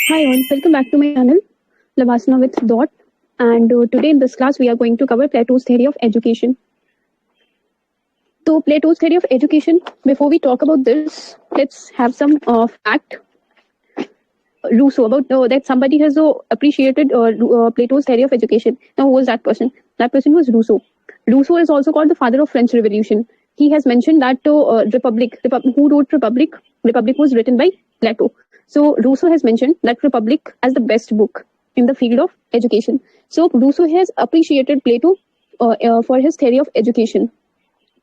Hi all, welcome back to my channel, Lavasana with Dot. And today in this class, we are going to cover Plato's theory of education. So, Plato's theory of education, before we talk about this, let's have some fact. Rousseau, about that somebody has appreciated Plato's theory of education. Now, who was that person? That person was Rousseau. Rousseau is also called the father of French Revolution. He has mentioned that Republic, who wrote Republic? Republic was written by Plato. So Rousseau has mentioned that Republic as the best book in the field of education. So Rousseau has appreciated Plato for his theory of education.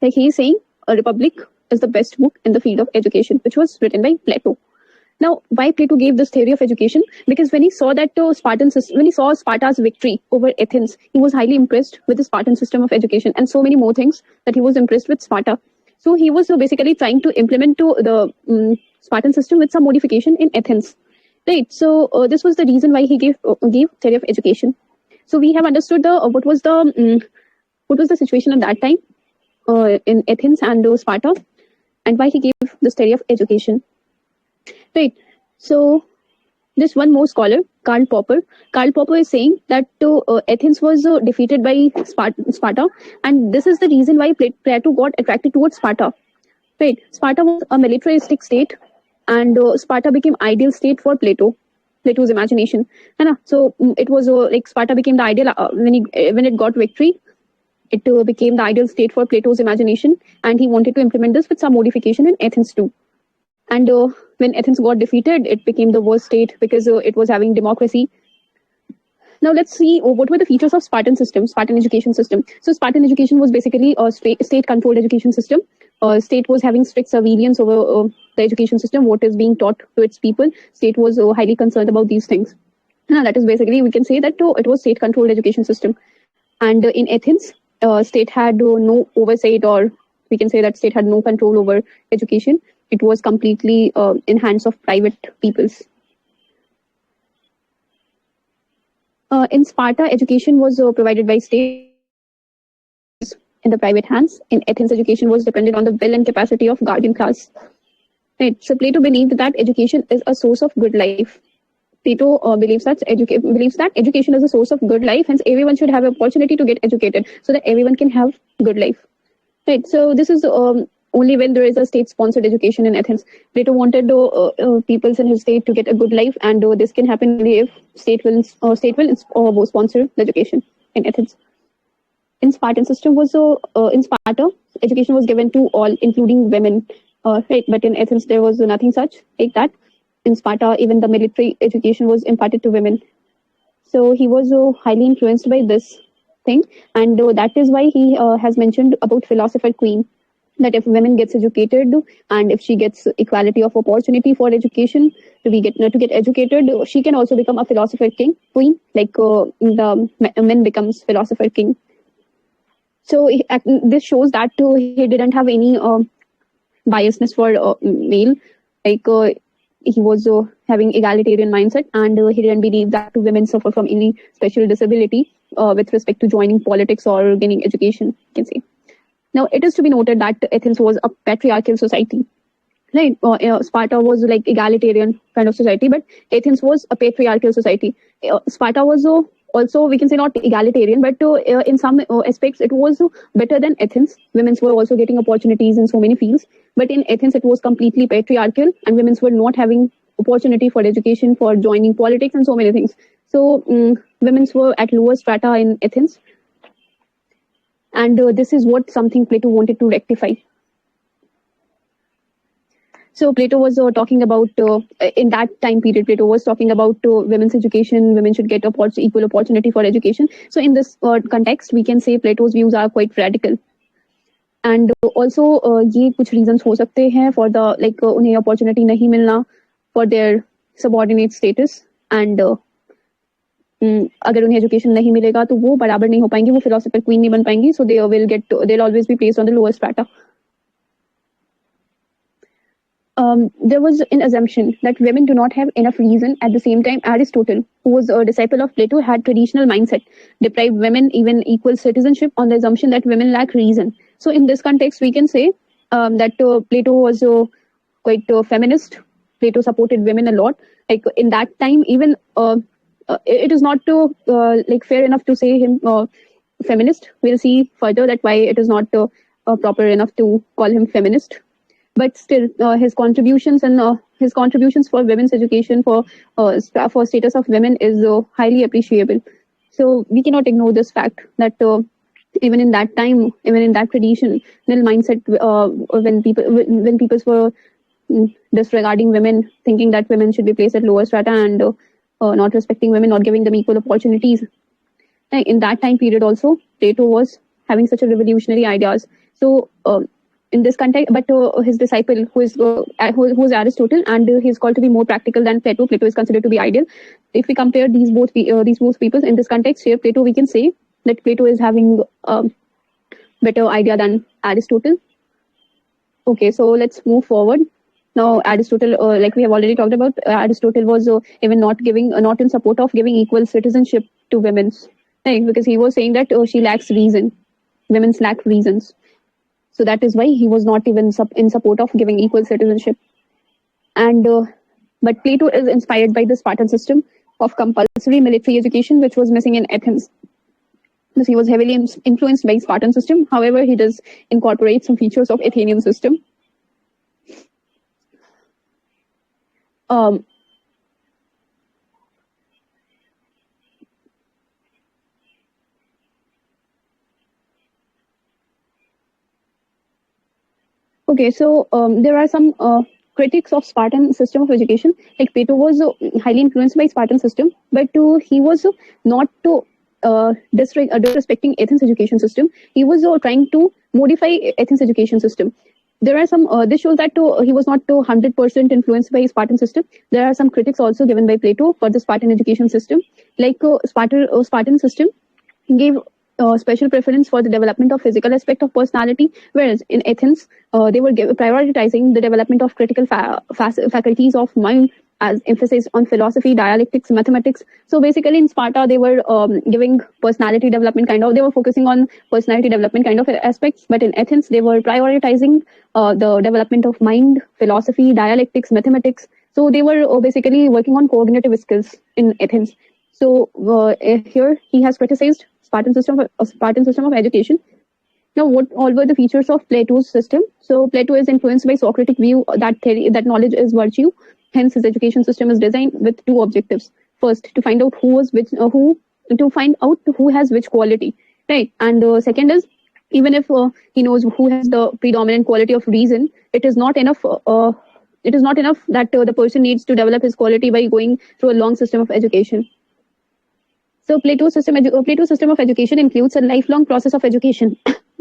Like he is saying, a Republic is the best book in the field of education, which was written by Plato. Now, why Plato gave this theory of education? Because when he saw that when he saw Sparta's victory over Athens, he was highly impressed with the Spartan system of education and so many more things that he was impressed with Sparta. So he was basically trying to implement the Spartan system with some modification in Athens. Right. So this was the reason why he gave theory of education. So we have understood what was the situation at that time in Athens and Sparta, and why he gave this theory of education. Right. So, this one more scholar, Karl Popper. Karl Popper is saying that Athens was defeated by Sparta, and this is the reason why Plato got attracted towards Sparta. Right. Sparta was a militaristic state, and Sparta became ideal state for Plato's imagination. So it was like Sparta became the ideal when it got victory. It became the ideal state for Plato's imagination, and he wanted to implement this with some modification in Athens too. And when Athens got defeated, it became the worst state because it was having democracy. Now let's see what were the features of Spartan education system. So Spartan education was basically a state-controlled education system. State was having strict surveillance over the education system, what is being taught to its people. State was highly concerned about these things. That is basically, we can say that it was state-controlled education system. And in Athens, state had no oversight, or we can say that state had no control over education. It was completely in hands of private peoples. In Sparta, education was provided by state in the private hands. In Athens, education was dependent on the will and capacity of guardian class. Right. So Plato believed that education is a source of good life. Plato believes that education is a source of good life. Hence, everyone should have an opportunity to get educated so that everyone can have good life. Right. So this is only when there is a state-sponsored education in Athens. Plato wanted peoples in his state to get a good life, and this can happen only if state will sponsor the education in Athens. In Spartan system in Sparta, education was given to all, including women. Right, but in Athens there was nothing such like that. In Sparta, even the military education was imparted to women. So he was highly influenced by this thing, and that is why he has mentioned about philosopher queen. That if women gets educated and if she gets equality of opportunity for education to get educated, she can also become a philosopher queen, like the men becomes philosopher king. So this shows that he didn't have any biasness for male, like he was having egalitarian mindset, and he didn't believe that women suffer from any special disability with respect to joining politics or gaining education, you can say. Now, it is to be noted that Athens was a patriarchal society. Right? Sparta was like egalitarian kind of society, but Athens was a patriarchal society. Sparta was also, we can say, not egalitarian, but in some aspects, it was better than Athens. Women were also getting opportunities in so many fields. But in Athens, it was completely patriarchal, and women were not having opportunity for education, for joining politics, and so many things. So, women were at lower strata in Athens. And this is what something Plato wanted to rectify. So Plato was talking about, in that time period, Plato was talking about women's education. Women should get equal opportunity for education. So in this context, we can say Plato's views are quite radical. And also, ये कुछ reasons हो सकते हैं for the उन्हें opportunity नहीं मिलना for their subordinate status, and अगर उन्हें एजुकेशन नहीं मिलेगा तो वो बराबर नहीं हो पाएंगी, वो फिलोसोफर क्वीन नहीं बन पाएंगी. So they'll always be placed on the lower strata. There was an assumption that women do not have enough reason. At the same time, Aristotle, who was a disciple of Plato, had traditional mindset, deprived women even equal citizenship on the assumption that women lack reason. So in this context, we can say that Plato was quite feminist. Plato supported women a lot. Like in that time, even it is not like fair enough to say him feminist. We'll see further that why it is not proper enough to call him feminist. But still, his contributions for women's education, for status of women, is highly appreciable. So we cannot ignore this fact that even in that time, even in that traditional mindset, when people were disregarding women, thinking that women should be placed at lower strata, and not respecting women, not giving them equal opportunities. In that time period also, Plato was having such a revolutionary ideas. So in this context, but his disciple, who is Aristotle, and he's called to be more practical than Plato. Plato is considered to be ideal. If we compare these both people in this context here, Plato, we can say that Plato is having a better idea than Aristotle. Okay, so let's move forward. Now, Aristotle, like we have already talked about, Aristotle was even not in support of giving equal citizenship to women, right? Because he was saying that she lacks reason, women lack reasons. So that is why he was not even in support of giving equal citizenship. And but Plato is inspired by the Spartan system of compulsory military education, which was missing in Athens. Because he was heavily influenced by Spartan system. However, he does incorporate some features of Athenian system. Okay, so there are some critics of Spartan system of education. Like Plato was highly influenced by Spartan system, but he was not disrespecting Athens education system. He was trying to modify Athens education system. There are some. This shows that he was not 100% influenced by Spartan system. There are some critics also given by Plato for the Spartan education system. Like Spartan system gave special preference for the development of physical aspect of personality, whereas in Athens, they were prioritizing the development of critical faculties of mind, as emphasis on philosophy, dialectics, mathematics. So basically, in Sparta, they were giving personality development they were focusing on personality development kind of aspects, but in Athens, they were prioritizing the development of mind, philosophy, dialectics, mathematics. So they were basically working on cognitive skills in Athens. So here he has criticized Spartan system of education. Now, what all were the features of Plato's system? So Plato is influenced by Socratic view that knowledge is virtue. Hence, his education system is designed with two objectives. First, to find out who has which quality, right? And second is, even if he knows who has the predominant quality of reason, it is not enough. It is not enough that the person needs to develop his quality by going through a long system of education. So Plato's system of education includes a lifelong process of education.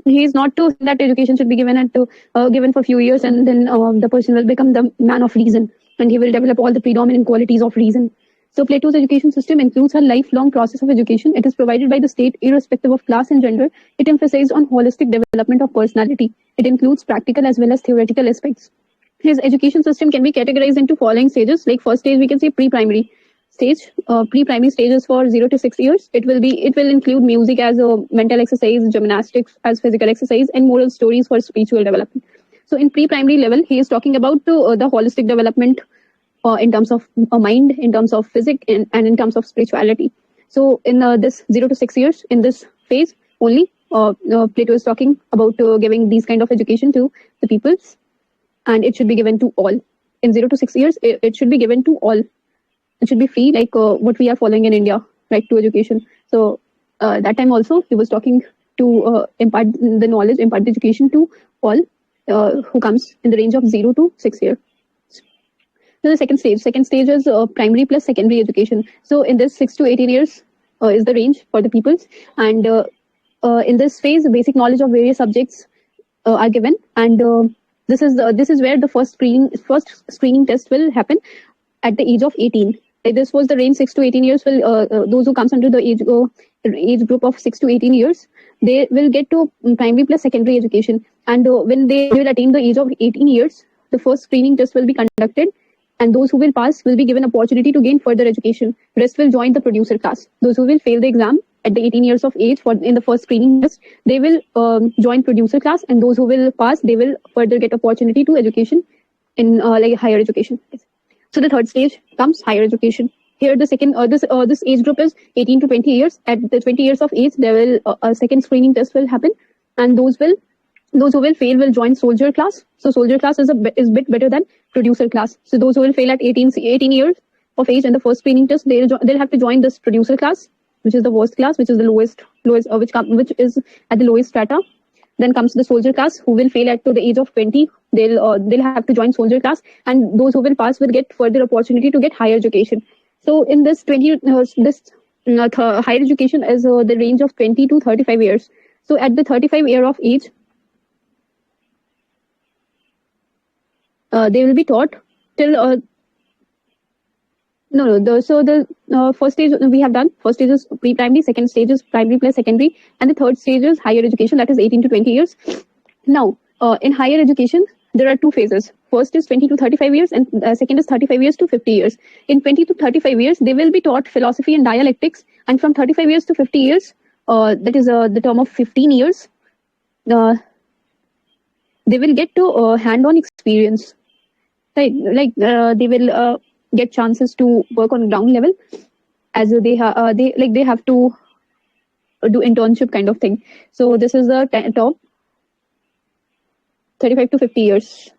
He is not to that education should be given for a few years, and then the person will become the man of reason, and he will develop all the predominant qualities of reason. So Plato's education system includes a lifelong process of education. It is provided by the state irrespective of class and gender. It emphasizes on holistic development of personality. It includes practical as well as theoretical aspects. His education system can be categorized into following stages. Like first stage, we can say pre-primary stage. Pre-primary stages for 0 to 6 years. It will include music as a mental exercise, gymnastics as physical exercise, and moral stories for spiritual development. So in pre-primary level, he is talking about the holistic development in terms of mind, in terms of physics, and in terms of spirituality. So in this 0 to 6 years, in this phase only, Plato is talking about giving these kind of education to the peoples, and it should be given to all. In 0 to 6 years, it should be given to all. It should be free, like what we are following in India, right to education. So that time also, he was talking to impart the knowledge, impart the education to all who comes in the range of 0 to 6 years. So the second stage is primary plus secondary education. So in this 6 to 18 years is the range for the peoples, and in this phase, basic knowledge of various subjects are given, and this is where the first screening test will happen at the age of 18. This was the range 6 to 18 years. Those who comes under the age group of 6 to 18 years, they will get to primary plus secondary education. And when they will attain the age of 18 years, the first screening test will be conducted, and those who will pass will be given opportunity to gain further education. Rest will join the producer class. Those who will fail the exam at the 18 years of age in the first screening test, they will join producer class, and those who will pass, they will further get opportunity to education in like higher education. So the third stage comes higher education. Here the second this age group is 18 to 20 years. At the 20 years of age, there will a second screening test will happen, and those who will fail will join soldier class. So soldier class is is bit better than producer class. So those who will fail at 18 years of age in the first screening test, they'll have to join this producer class, which is the worst class, which is the lowest which is at the lowest strata. Then comes the soldier class, who will fail at to the age of 20. They'll have to join soldier class, and those who will pass will get further opportunity to get higher education. So in this higher education is the range of 20 to 35 years. So at the 35 year of age, they will be taught till so the first stage we have done. First stage is pre-primary, second stage is primary plus secondary, and the third stage is higher education, that is 18 to 20 years. Now, in higher education, there are two phases. First is 20 to 35 years, and second is 35 years to 50 years. In 20 to 35 years, they will be taught philosophy and dialectics, and from 35 years to 50 years, that is the term of 15 years, they will get to hand-on experience. Right, like they will get chances to work on ground level, as they have to do internship kind of thing. So this is the top 35 to 50 years.